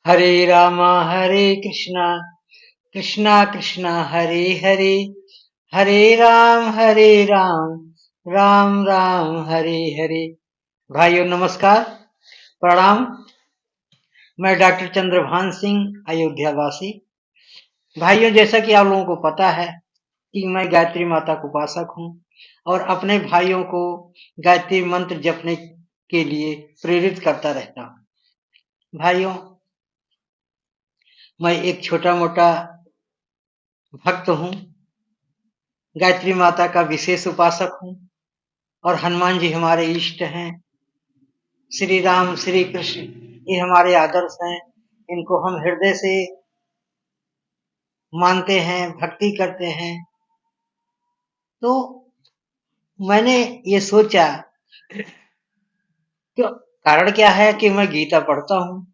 हरे रामा हरे कृष्णा कृष्णा कृष्णा हरे हरे हरे राम राम राम हरे हरे। भाइयों नमस्कार, प्रणाम। मैं डॉक्टर चंद्रभान सिंह, अयोध्या वासी। भाइयों, जैसा कि आप लोगों को पता है कि मैं गायत्री माता का उपासक हूँ और अपने भाइयों को गायत्री मंत्र जपने के लिए प्रेरित करता रहता हूँ। भाइयों, मैं एक छोटा मोटा भक्त हूँ, गायत्री माता का विशेष उपासक हूँ और हनुमान जी हमारे इष्ट हैं। श्री राम श्री कृष्ण ये हमारे आदर्श हैं। इनको हम हृदय से मानते हैं, भक्ति करते हैं। तो मैंने ये सोचा कि कारण क्या है कि मैं गीता पढ़ता हूँ,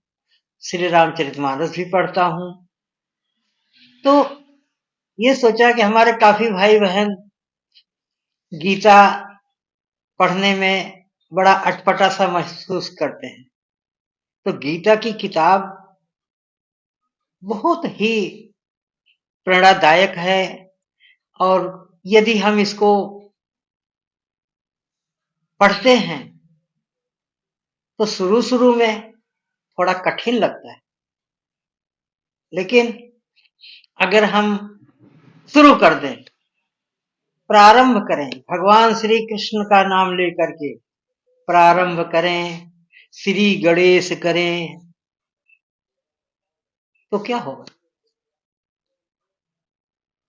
श्री रामचरितमानस भी पढ़ता हूँ। तो ये सोचा कि हमारे काफी भाई बहन गीता पढ़ने में बड़ा अटपटा सा महसूस करते हैं। तो गीता की किताब बहुत ही प्रेरणादायक है और यदि हम इसको पढ़ते हैं तो शुरू शुरू में थोड़ा कठिन लगता है, लेकिन अगर हम शुरू कर दें, प्रारंभ करें, भगवान श्री कृष्ण का नाम लेकर के प्रारंभ करें, श्री गणेश करें, तो क्या होगा?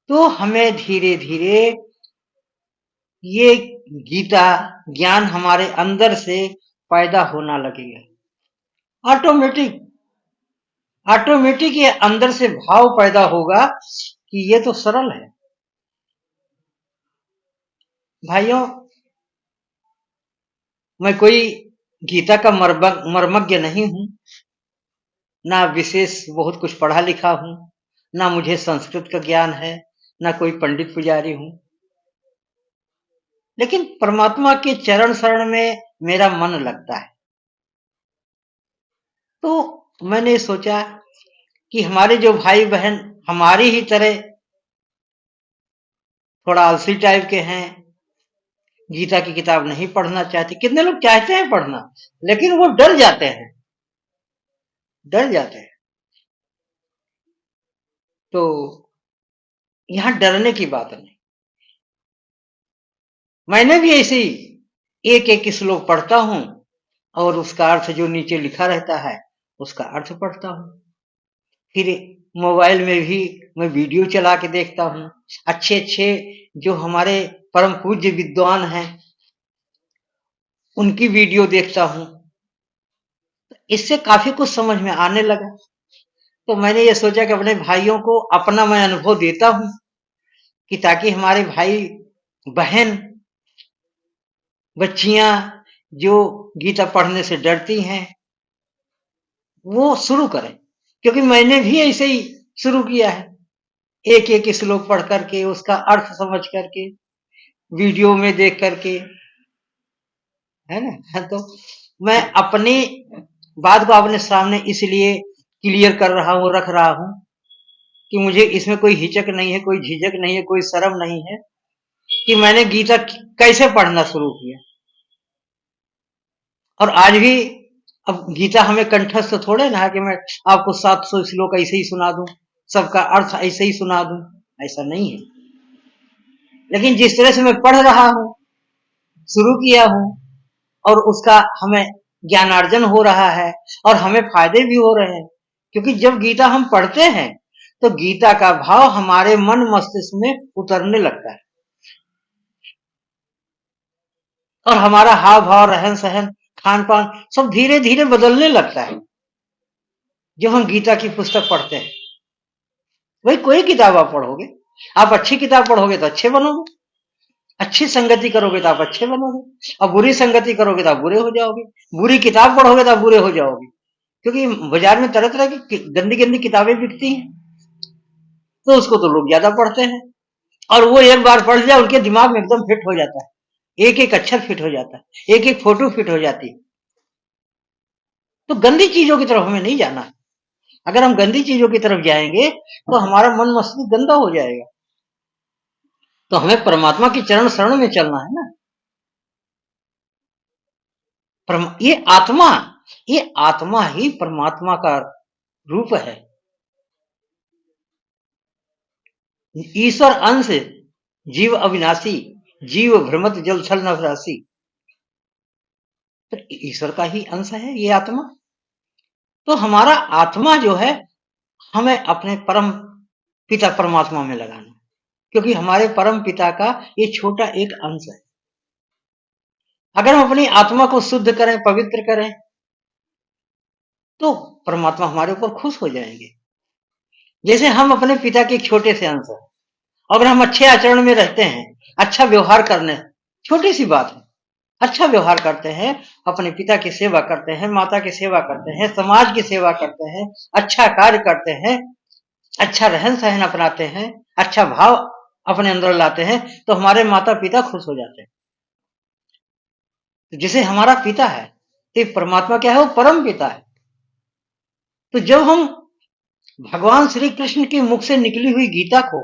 तो हमें धीरे धीरे ये गीता ज्ञान हमारे अंदर से पैदा होना लगेगा। ऑटोमेटिक ये अंदर से भाव पैदा होगा कि ये तो सरल है। भाइयों, मैं कोई गीता का मर्मज्ञ नहीं हूं, ना विशेष बहुत कुछ पढ़ा लिखा हूं, ना मुझे संस्कृत का ज्ञान है, ना कोई पंडित पुजारी हूं, लेकिन परमात्मा के चरण शरण में मेरा मन लगता है। तो मैंने सोचा कि हमारे जो भाई बहन हमारी ही तरह थोड़ा आलसी टाइप के हैं, गीता की किताब नहीं पढ़ना चाहते। कितने लोग चाहते हैं पढ़ना, लेकिन वो डर जाते हैं। तो यहां डरने की बात नहीं। मैंने भी ऐसे ही एक एक श्लोक पढ़ता हूं और उसका अर्थ जो नीचे लिखा रहता है उसका अर्थ पढ़ता हूं। फिर मोबाइल में भी मैं वीडियो चला के देखता हूं। अच्छे अच्छे जो हमारे परम पूज्य विद्वान हैं उनकी वीडियो देखता हूं। इससे काफी कुछ समझ में आने लगा। तो मैंने ये सोचा कि अपने भाइयों को अपना मैं अनुभव देता हूं कि ताकि हमारे भाई बहन बच्चियां जो गीता पढ़ने से डरती हैं वो शुरू करें, क्योंकि मैंने भी ऐसे ही शुरू किया है। एक एक श्लोक पढ़ करके उसका अर्थ समझ करके वीडियो में देख करके, है ना। तो मैं अपनी बात को अपने सामने इसलिए क्लियर कर रहा हूं, रख रहा हूं कि मुझे इसमें कोई हिचक नहीं है, कोई झिझक नहीं है, कोई शर्म नहीं है कि मैंने गीता कैसे पढ़ना शुरू किया। और आज भी अब गीता हमें कंठस्थ थोड़े ना है कि मैं आपको 700 श्लोक ऐसे ही सुना दूं, सबका अर्थ ऐसे ही सुना दूं, ऐसा नहीं है। लेकिन जिस तरह से मैं पढ़ रहा हूं, शुरू किया हूं और उसका हमें ज्ञानार्जन हो रहा है और हमें फायदे भी हो रहे हैं, क्योंकि जब गीता हम पढ़ते हैं तो गीता का भाव हमारे मन मस्तिष्क में उतरने लगता है और हमारा हाव भाव, रहन सहन, खान पान सब धीरे धीरे बदलने लगता है जब हम गीता की पुस्तक पढ़ते हैं। वही कोई किताब आप पढ़ोगे, आप अच्छी किताब पढ़ोगे तो अच्छे बनोगे, अच्छी संगति करोगे तो आप अच्छे बनोगे, और बुरी संगति करोगे तो आप बुरे हो जाओगे, बुरी किताब पढ़ोगे तो आप बुरे हो जाओगे। क्योंकि बाजार में तरह तरह की गंदी गंदी किताबें बिकती हैं, तो उसको तो लोग ज्यादा पढ़ते हैं और वो एक बार पढ़ लिया उनके दिमाग में एकदम फिट हो जाता है, एक एक अक्षर फिट हो जाता है, एक एक फोटो फिट हो जाती है। तो गंदी चीजों की तरफ हमें नहीं जाना है, अगर हम गंदी चीजों की तरफ जाएंगे तो हमारा मन मस्तिष्क गंदा हो जाएगा। तो हमें परमात्मा की चरण शरण में चलना है ना। ये आत्मा ही परमात्मा का रूप है। ईश्वर अंश, जीव अविनाशी, जीव भ्रमत जल छल नभराशि। तो ईश्वर का ही अंश है ये आत्मा। तो हमारा आत्मा जो है हमें अपने परम पिता परमात्मा में लगाना, क्योंकि हमारे परम पिता का ये छोटा एक अंश है। अगर हम अपनी आत्मा को शुद्ध करें, पवित्र करें, तो परमात्मा हमारे ऊपर खुश हो जाएंगे। जैसे हम अपने पिता के एक छोटे से अंश हैं, अगर हम अच्छे आचरण में रहते हैं, अच्छा व्यवहार करने, छोटी सी बात है, अच्छा व्यवहार करते हैं, अपने पिता की सेवा करते हैं, माता की सेवा करते हैं, समाज की सेवा करते हैं, अच्छा कार्य करते हैं, अच्छा रहन सहन अपनाते हैं, अच्छा भाव अपने अंदर लाते हैं, तो हमारे माता पिता खुश हो जाते हैं। तो जिसे हमारा पिता है, तो परमात्मा क्या है, वो परम पिता है। तो जब हम भगवान श्री कृष्ण के मुख से निकली हुई गीता को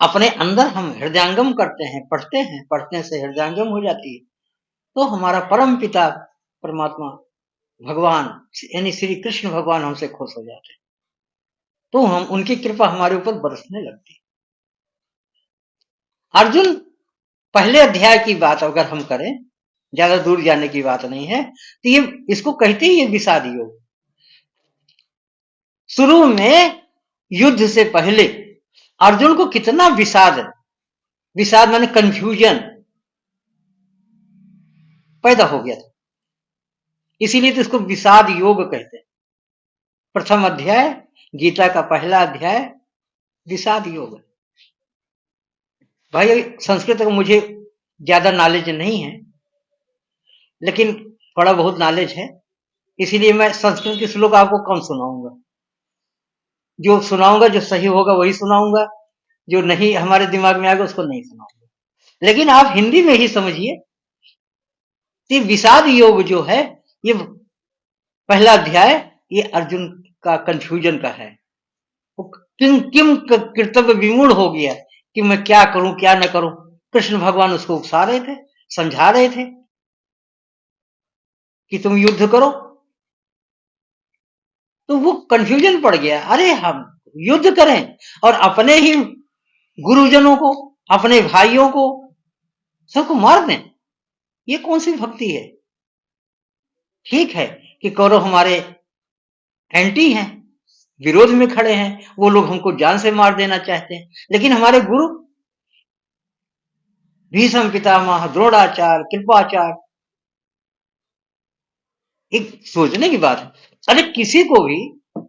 अपने अंदर हम हृदयंगम करते हैं, पढ़ते से हृदयंगम हो जाती है, तो हमारा परम पिता परमात्मा भगवान यानी श्री कृष्ण भगवान हमसे खुश हो जाते हैं। तो हम उनकी कृपा हमारे ऊपर बरसने लगती है। अर्जुन पहले अध्याय की बात अगर हम करें, ज्यादा दूर जाने की बात नहीं है, तो ये इसको कहते ही ये विषाद योग। शुरू में युद्ध से पहले अर्जुन को कितना विषाद है, विषाद माने कंफ्यूजन पैदा हो गया था, इसीलिए तो इसको विषाद योग कहते हैं। प्रथम अध्याय गीता का पहला अध्याय विषाद योग है। भाई संस्कृत का मुझे ज्यादा नॉलेज नहीं है, लेकिन थोड़ा बहुत नॉलेज है, इसीलिए मैं संस्कृत के श्लोक आपको कम सुनाऊंगा। जो सुनाऊंगा, जो सही होगा वही सुनाऊंगा, जो नहीं हमारे दिमाग में आएगा उसको नहीं सुनाऊंगा। लेकिन आप हिंदी में ही समझिए कि विषाद योग जो है, ये पहला अध्याय ये अर्जुन का कंफ्यूजन का है। वो किम किम कर्तव्य विमूढ़ हो गया कि मैं क्या करूं क्या न करूं। कृष्ण भगवान उसको उकसा रहे थे, समझा रहे थे कि तुम युद्ध करो, तो वो कंफ्यूजन पड़ गया। अरे हम युद्ध करें और अपने ही गुरुजनों को, अपने भाइयों को सबको मार दें, ये कौन सी भक्ति है। ठीक है कि कौरव हमारे एंटी हैं, विरोध में खड़े हैं, वो लोग हमको जान से मार देना चाहते हैं, लेकिन हमारे गुरु भीष्म पितामह, द्रोणाचार्य, कृपाचार्य, एक सोचने की बात है। अरे किसी को भी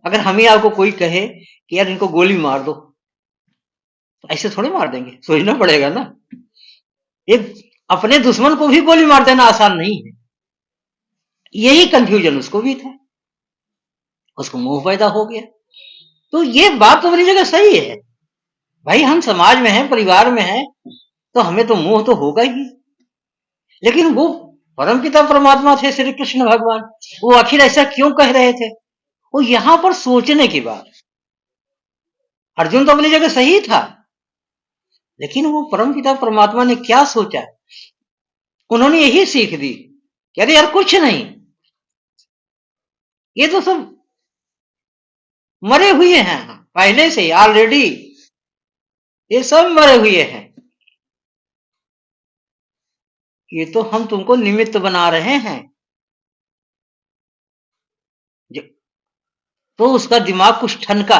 अगर हम ही आपको कोई कहे कि यार इनको गोली मार दो, तो ऐसे थोड़े मार देंगे, सोचना पड़ेगा ना। एक अपने दुश्मन को भी गोली मार देना आसान नहीं है। यही कंफ्यूजन उसको भी था, उसको मोह पैदा हो गया। तो ये बात तो अपनी जगह सही है भाई, हम समाज में हैं, परिवार में हैं, तो हमें तो मोह तो होगा ही। लेकिन वो परमपिता परमात्मा थे श्री कृष्ण भगवान, वो आखिर ऐसा क्यों कह रहे थे, वो यहां पर सोचने की बात। अर्जुन तो अपनी जगह सही था, लेकिन वो परमपिता परमात्मा ने क्या सोचा, उन्होंने यही सीख दी कि अरे यार कुछ नहीं, ये तो सब मरे हुए हैं पहले से ऑलरेडी, ये सब मरे हुए हैं, ये तो हम तुमको निमित्त बना रहे हैं। तो उसका दिमाग कुछ ठनका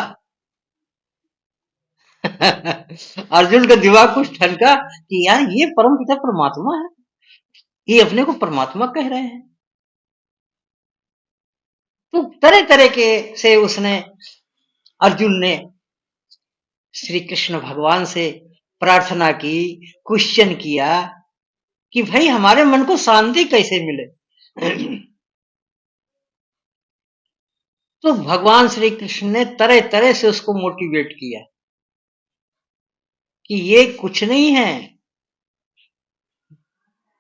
अर्जुन का दिमाग कुछ ठनका कि यार ये परमपिता परमात्मा है, ये अपने को परमात्मा कह रहे हैं। तो तरह तरह के से उसने, अर्जुन ने श्री कृष्ण भगवान से प्रार्थना की, क्वेश्चन किया कि भाई हमारे मन को शांति कैसे मिले। तो भगवान श्री कृष्ण ने तरह तरह से उसको मोटिवेट किया कि ये कुछ नहीं है,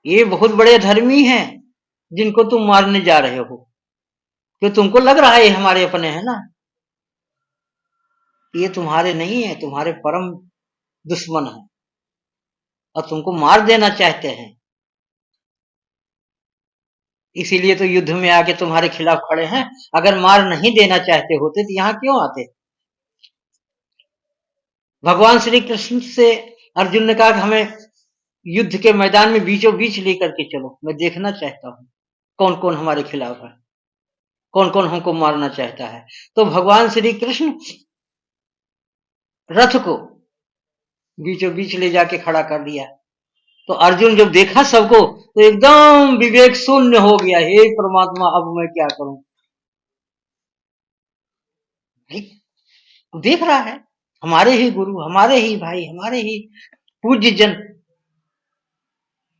ये बहुत बड़े धर्मी हैं जिनको तुम मारने जा रहे हो, क्यों तुमको लग रहा है ये हमारे अपने हैं ना, ये तुम्हारे नहीं है, तुम्हारे परम दुश्मन है और तुमको मार देना चाहते हैं। इसीलिए तो युद्ध में आके तुम्हारे खिलाफ खड़े हैं। अगर मार नहीं देना चाहते होते तो यहां क्यों आते? भगवान श्री कृष्ण से अर्जुन ने कहा कि हमें युद्ध के मैदान में बीचों बीच लेकर के चलो, मैं देखना चाहता हूं कौन कौन हमारे खिलाफ है, कौन कौन हमको मारना चाहता है। तो भगवान श्री कृष्ण रथ को बीचों बीच ले जाके खड़ा कर दिया। तो अर्जुन जब देखा सबको तो एकदम विवेक शून्य हो गया, हे परमात्मा अब मैं क्या करूं। देख रहा है हमारे ही गुरु, हमारे ही भाई, हमारे ही पूज्य जन,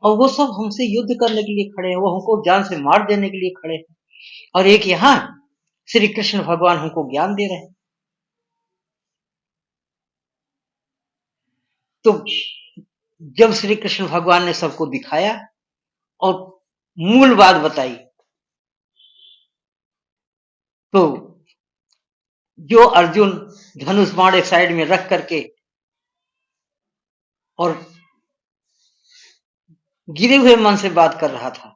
और वो सब हमसे युद्ध करने के लिए खड़े हैं, वो हमको जान से मार देने के लिए खड़े हैं। और एक यहाँ श्री कृष्ण भगवान हमको ज्ञान दे रहे हैं। तो जब श्री कृष्ण भगवान ने सबको दिखाया और मूल बात बताई, तो जो अर्जुन धनुष बाण एक साइड में रख करके और गिरे हुए मन से बात कर रहा था,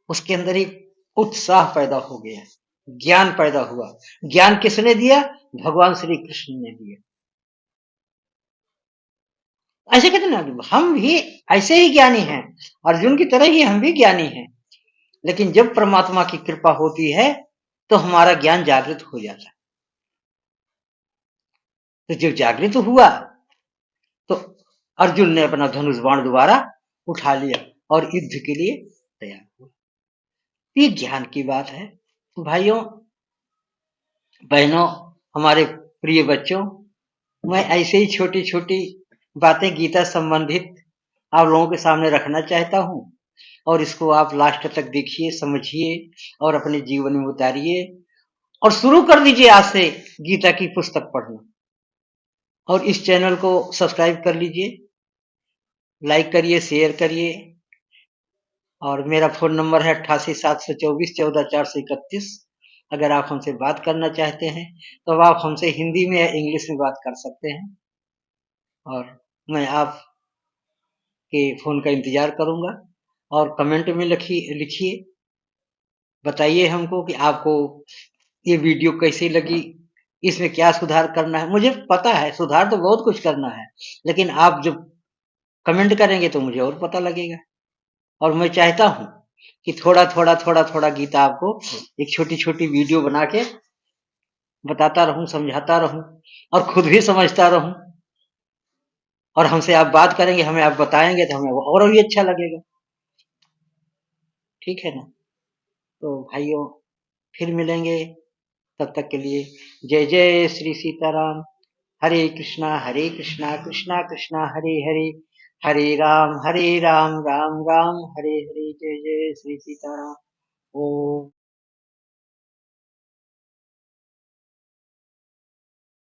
उसके अंदर एक उत्साह पैदा हो गया, ज्ञान पैदा हुआ। ज्ञान किसने दिया? भगवान श्री कृष्ण ने दिया। ऐसे कहते ना, हम भी ऐसे ही ज्ञानी हैं, अर्जुन की तरह ही हम भी ज्ञानी हैं। लेकिन जब परमात्मा की कृपा होती है तो हमारा ज्ञान जागृत हो जाता है। तो जब जागृत हुआ तो अर्जुन ने अपना धनुष बाण दोबारा उठा लिया और युद्ध के लिए तैयार हुआ। ये ज्ञान की बात है। भाइयों बहनों, हमारे प्रिय बच्चों, मैं ऐसे ही छोटी छोटी बातें गीता संबंधित आप लोगों के सामने रखना चाहता हूं, और इसको आप लास्ट तक देखिए, समझिए और अपने जीवन में उतारिए और शुरू कर दीजिए आज से गीता की पुस्तक पढ़ना। और इस चैनल को सब्सक्राइब कर लीजिए, लाइक करिए, शेयर करिए। और मेरा फोन नंबर है 88 724 14 431। अगर आप हमसे बात करना चाहते हैं तो आप हमसे हिंदी में या इंग्लिश में बात कर सकते हैं, और मैं आप के फोन का इंतजार करूंगा। और कमेंट में लिखिए, बताइए हमको कि आपको ये वीडियो कैसी लगी, इसमें क्या सुधार करना है। मुझे पता है सुधार तो बहुत कुछ करना है, लेकिन आप जब कमेंट करेंगे तो मुझे और पता लगेगा। और मैं चाहता हूं कि थोड़ा थोड़ा थोड़ा थोड़ा गीता आपको एक छोटी छोटी वीडियो बना के बताता रहूं, समझाता रहूं और खुद भी समझता रहूं। और हमसे आप बात करेंगे, हमें आप बताएंगे तो हमें और भी अच्छा लगेगा। ठीक है ना? तो भाइयों फिर मिलेंगे, तब तक के लिए जय जय श्री सीताराम। हरे कृष्णा कृष्णा कृष्णा हरे हरे, हरे राम राम राम हरे हरे। जय जय श्री सीताराम। ओम।